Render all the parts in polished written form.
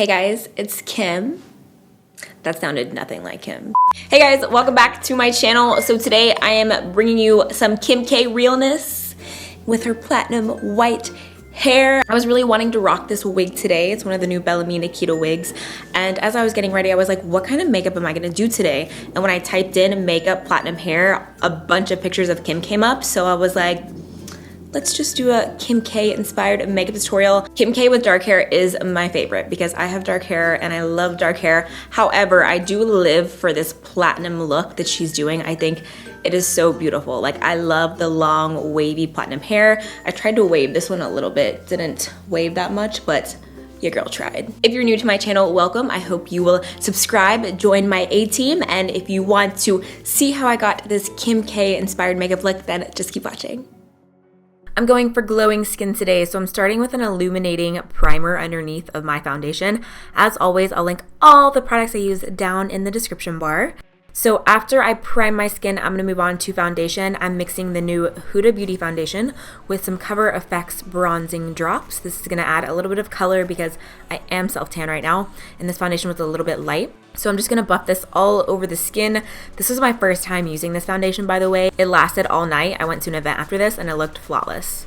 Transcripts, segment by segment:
Hey guys, it's Kim. That sounded nothing like Kim. Hey guys, welcome back to my channel. So today I am bringing you some Kim K realness with her platinum white hair. I was really wanting to rock this wig today. It's one of the new Bellami Nikita wigs. And as I was getting ready, I was like, what kind of makeup am I gonna do today? And when I typed in makeup platinum hair, a bunch of pictures of Kim came up. So I was like, let's just do a Kim K inspired makeup tutorial. Kim K with dark hair is my favorite because I have dark hair and I love dark hair. However, I do live for this platinum look that she's doing. I think it is so beautiful. Like, I love the long wavy platinum hair. I tried to wave this one a little bit, didn't wave that much, but your girl tried. If you're new to my channel, welcome. I hope you will subscribe, join my A-team, and if you want to see how I got this Kim K inspired makeup look, then just keep watching. I'm going for glowing skin today, so I'm starting with an illuminating primer underneath of my foundation. As always, I'll link all the products I use down in the description bar. So after I prime my skin, I'm gonna move on to foundation. I'm mixing the new Huda Beauty foundation with some Cover FX bronzing drops. This is gonna add a little bit of color because I am self-tan right now, and this foundation was a little bit light. So I'm just gonna buff this all over the skin. This was my first time using this foundation, by the way. It lasted all night. I went to an event after this and it looked flawless.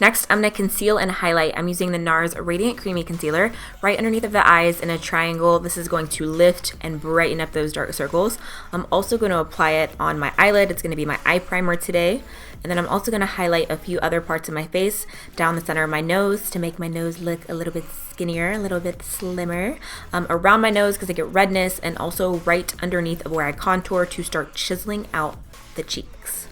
Next, I'm going to conceal and highlight. I'm using the Nars Radiant Creamy Concealer right underneath of the eyes in a triangle. This is going to lift and brighten up those dark circles. I'm also going to apply it on my eyelid. It's going to be my eye primer today. And then I'm also going to highlight a few other parts of my face down the center of my nose to make my nose look a little bit skinnier, a little bit slimmer. Around my nose because I get redness, and also right underneath of where I contour to start chiseling out the cheeks.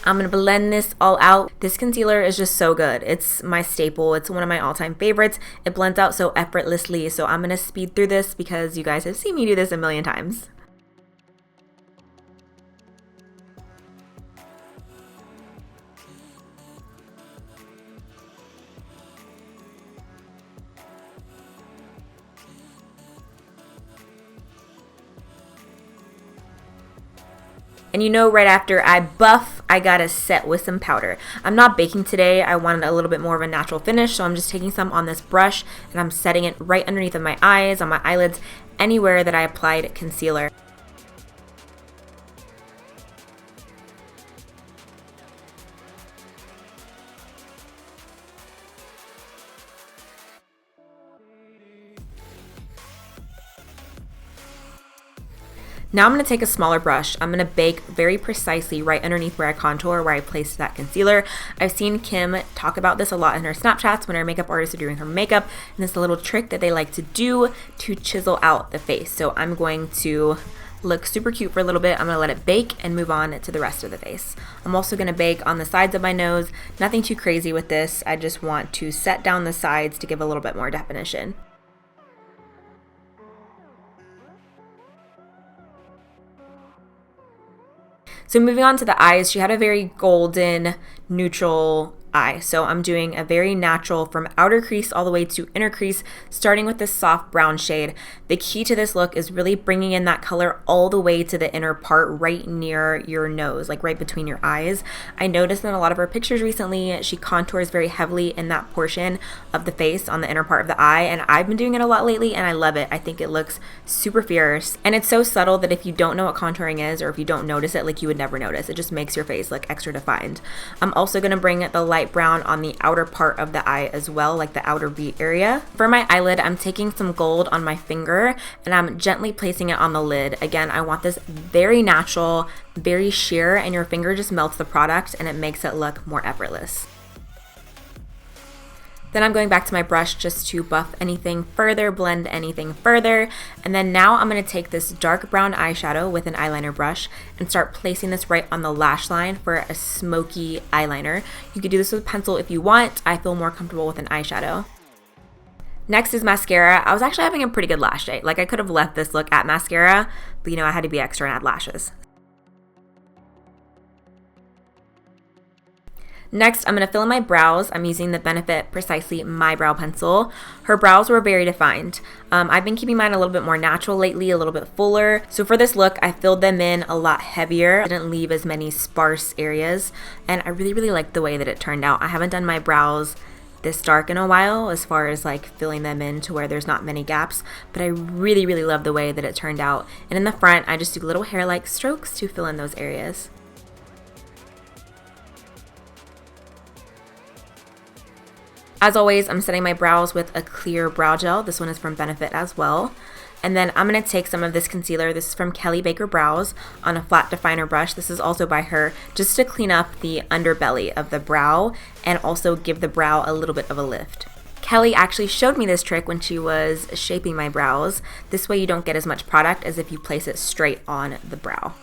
I'm gonna blend this all out. This concealer is just so good. It's my staple. It's one of my all-time favorites. It blends out so effortlessly, so I'm gonna speed through this because you guys have seen me do this a million times. And you know, right after I buff, I gotta set with some powder. I'm not baking today. I wanted a little bit more of a natural finish, so I'm just taking some on this brush and I'm setting it right underneath of my eyes, on my eyelids, anywhere that I applied concealer. Now I'm going to take a smaller brush. I'm going to bake very precisely right underneath where I contour, where I placed that concealer. I've seen Kim talk about this a lot in her Snapchats when her makeup artists are doing her makeup, and this is a little trick that they like to do to chisel out the face. So I'm going to look super cute for a little bit. I'm going to let it bake and move on to the rest of the face. I'm also going to bake on the sides of my nose. Nothing too crazy with this. I just want to set down the sides to give a little bit more definition. So moving on to the eyes, she had a very golden, neutral eye. So I'm doing a very natural from outer crease all the way to inner crease, starting with this soft brown shade. The key to this look is really bringing in that color all the way to the inner part right near your nose, like right between your eyes. I noticed in a lot of her pictures recently, she contours very heavily in that portion of the face on the inner part of the eye, and I've been doing it a lot lately and I love it. I think it looks super fierce, and it's so subtle that if you don't know what contouring is, or if you don't notice it, like, you would never notice. It just makes your face look extra defined. I'm also going to bring the light brown on the outer part of the eye as well, like the outer V area. For my eyelid, I'm taking some gold on my finger and I'm gently placing it on the lid. Again, I want this very natural, very sheer, and your finger just melts the product and it makes it look more effortless. Then I'm going back to my brush just to buff anything further, blend anything further. And then now I'm going to take this dark brown eyeshadow with an eyeliner brush and start placing this right on the lash line for a smoky eyeliner. You could do this with a pencil if you want. I feel more comfortable with an eyeshadow. Next is mascara. I was actually having a pretty good lash day. Like, I could have left this look at mascara, but you know, I had to be extra and add lashes. Next, I'm going to fill in my brows. I'm using the Benefit Precisely My Brow Pencil. Her brows were very defined. I've been keeping mine a little bit more natural lately, a little bit fuller. So for this look, I filled them in a lot heavier. I didn't leave as many sparse areas. And I really, really liked the way that it turned out. I haven't done my brows this dark in a while as far as like filling them in to where there's not many gaps. But I really, really love the way that it turned out. And in the front, I just do little hair-like strokes to fill in those areas. As always, I'm setting my brows with a clear brow gel. This one is from Benefit as well. And then I'm going to take some of this concealer. This is from Kelly Baker Brows on a flat definer brush. This is also by her, just to clean up the underbelly of the brow and also give the brow a little bit of a lift. Kelly actually showed me this trick when she was shaping my brows. This way you don't get as much product as if you place it straight on the brow.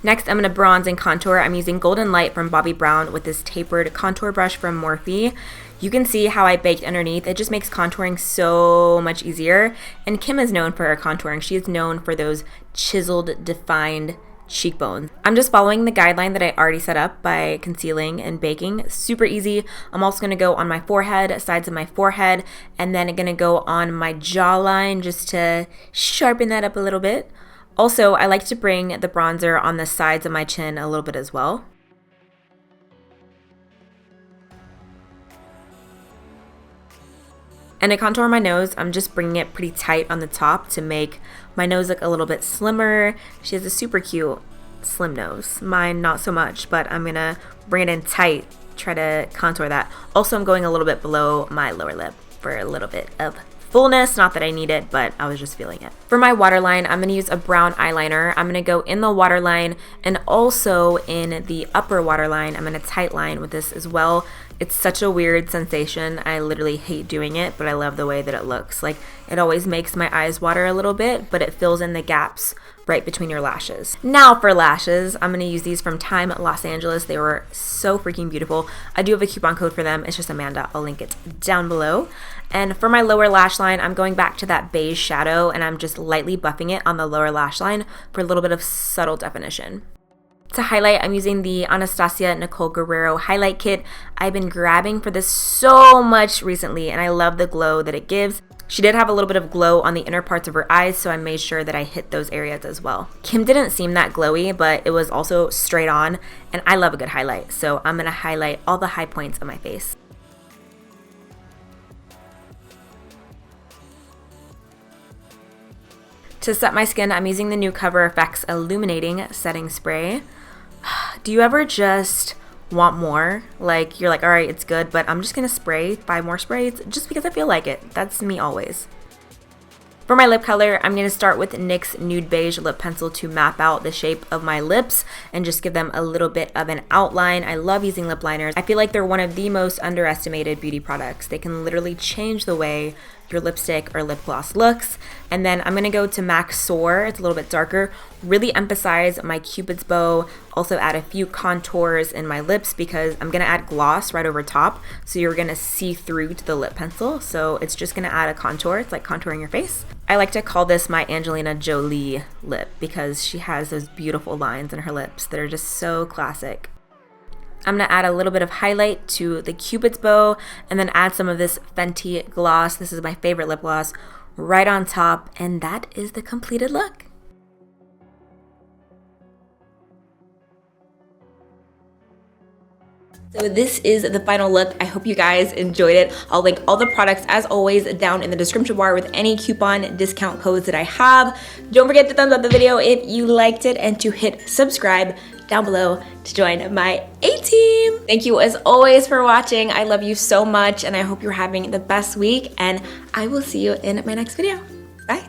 Next, I'm going to bronze and contour. I'm using Golden Light from Bobbi Brown with this tapered contour brush from Morphe. You can see how I baked underneath. It just makes contouring so much easier. And Kim is known for her contouring. She is known for those chiseled, defined cheekbones. I'm just following the guideline that I already set up by concealing and baking. Super easy. I'm also going to go on my forehead, sides of my forehead, and then I'm going to go on my jawline just to sharpen that up a little bit. Also, I like to bring the bronzer on the sides of my chin a little bit as well. And to contour my nose, I'm just bringing it pretty tight on the top to make my nose look a little bit slimmer. She has a super cute slim nose. Mine not so much, but I'm gonna bring it in tight, try to contour that. Also, I'm going a little bit below my lower lip for a little bit of fullness. Not that I need it, but I was just feeling it. For my waterline, I'm going to use a brown eyeliner. I'm going to go in the waterline and also in the upper waterline. I'm going to tight line with this as well. It's such a weird sensation. I literally hate doing it, but I love the way that it looks. Like, it always makes my eyes water a little bit, but it fills in the gaps right between your lashes. Now for lashes, I'm going to use these from Time Los Angeles. They were so freaking beautiful. I do have a coupon code for them. It's just Amanda. I'll link it down below. And for my lower lash line, I'm going back to that beige shadow and I'm just lightly buffing it on the lower lash line for a little bit of subtle definition. To highlight, I'm using the Anastasia Nicole Guerrero highlight kit. I've been grabbing for this so much recently and I love the glow that it gives. She did have a little bit of glow on the inner parts of her eyes, so I made sure that I hit those areas as well. Kim didn't seem that glowy, but it was also straight on, and I love a good highlight, so I'm gonna highlight all the high points of my face. To set my skin, I'm using the new Cover FX Illuminating Setting Spray. Do you ever just want more? Like, you're like, all right, it's good, but I'm just gonna spray 5 more sprays just because I feel like it. That's me always. For my lip color, I'm gonna start with NYX Nude Beige lip pencil to map out the shape of my lips and just give them a little bit of an outline. I love using lip liners. I feel like they're one of the most underestimated beauty products. They can literally change the way your lipstick or lip gloss looks. And then I'm gonna go to MAC Soar. It's a little bit darker. Really emphasize my Cupid's bow. Also add a few contours in my lips because I'm gonna add gloss right over top. So you're gonna see through to the lip pencil. So it's just gonna add a contour. It's like contouring your face. I like to call this my Angelina Jolie lip because she has those beautiful lines in her lips that are just so classic. I'm going to add a little bit of highlight to the Cupid's bow and then add some of this Fenty gloss. This is my favorite lip gloss right on top, and that is the completed look. So this is the final look. I hope you guys enjoyed it. I'll link all the products as always down in the description bar with any coupon discount codes that I have. Don't forget to thumbs up the video if you liked it and to hit subscribe down below to join my A-team. Thank you as always for watching. I love you so much and I hope you're having the best week and I will see you in my next video. Bye.